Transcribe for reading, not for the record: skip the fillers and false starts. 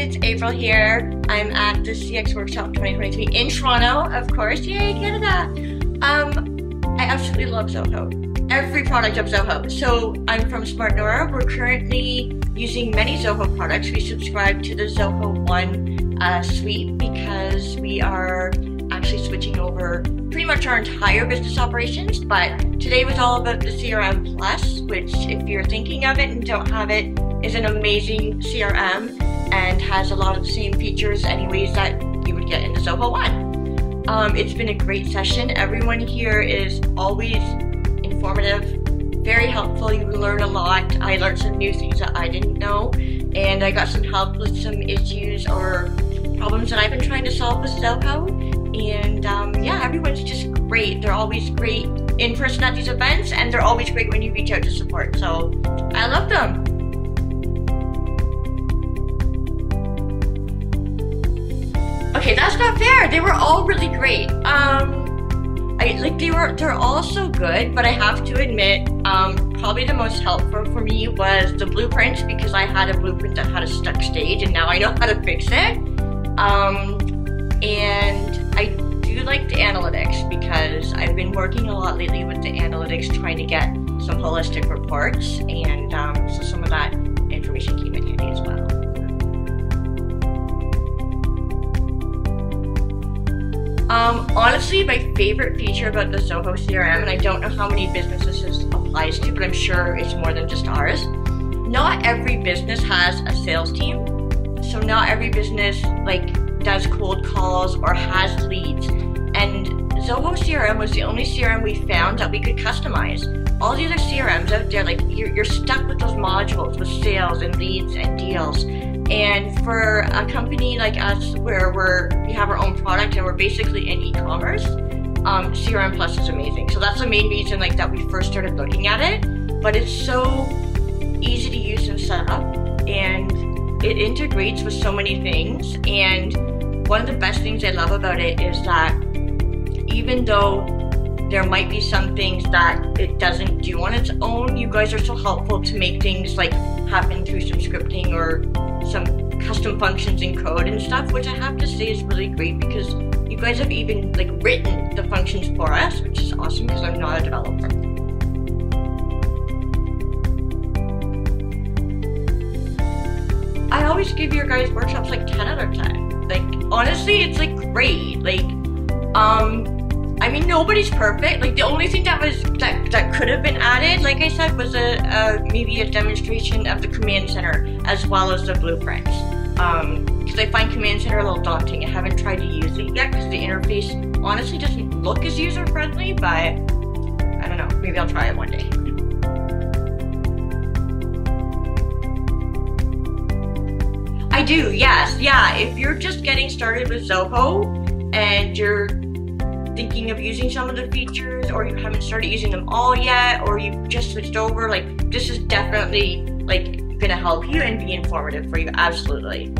it's April here. I'm at the CX Workshop 2023 in Toronto, of course. Yay, Canada! I absolutely love Zoho. Every product of Zoho. So I'm from Smart Nora. We're currently using many Zoho products. We subscribe to the Zoho One suite because we are actually switching over pretty much our entire business operations. But today was all about the CRM Plus, which if you're thinking of it and don't have it, is an amazing CRM and has a lot of the same features anyways that you would get in the Zoho One. It's been a great session. Everyone here is always informative, very helpful. You learn a lot. I learned some new things that I didn't know, and I got some help with some issues or problems that I've been trying to solve with Zoho. And yeah, everyone's just great. They're always great in person at these events, and they're always great when you reach out to support. So I love them. Okay, that's not fair. They were all really great. They're all so good, but I have to admit, probably the most helpful for me was the blueprints, because I had a blueprint that had a stuck stage and now I know how to fix it. And I do like the analytics because I've been working a lot lately with the analytics, trying to get some holistic reports, and so some of that information came in handy as well. Honestly, my favorite feature about the Zoho CRM, and I don't know how many businesses this applies to, but I'm sure it's more than just ours. Not every business has a sales team. So not every business does cold calls or has leads. And Zoho CRM was the only CRM we found that we could customize. All the other CRMs out there, you're stuck with those modules with sales and leads and deals. And for a company like us, where we have our own product and we're basically in e-commerce, CRM Plus is amazing. So that's the main reason that we first started looking at it. But it's so easy to use and set up, and it integrates with so many things. And one of the best things I love about it is that even though there might be some things that it doesn't do on its own, you guys are so helpful to make things happen through some scripting or some custom functions in code and stuff, which I have to say is really great, because you guys have even written the functions for us, which is awesome because I'm not a developer. I always give your guys' workshops 10 out of 10. Honestly, it's great. I mean, nobody's perfect. The only thing that could have been added, like I said, was maybe a demonstration of the command center as well as the blueprints. Because I find command center a little daunting. I haven't tried to use it yet because the interface honestly doesn't look as user friendly, but I don't know. Maybe I'll try it one day. I do, yes, yeah. If you're just getting started with Zoho and you're thinking of using some of the features, or you haven't started using them all yet, or you've just switched over, this is definitely gonna help you and be informative for you, absolutely.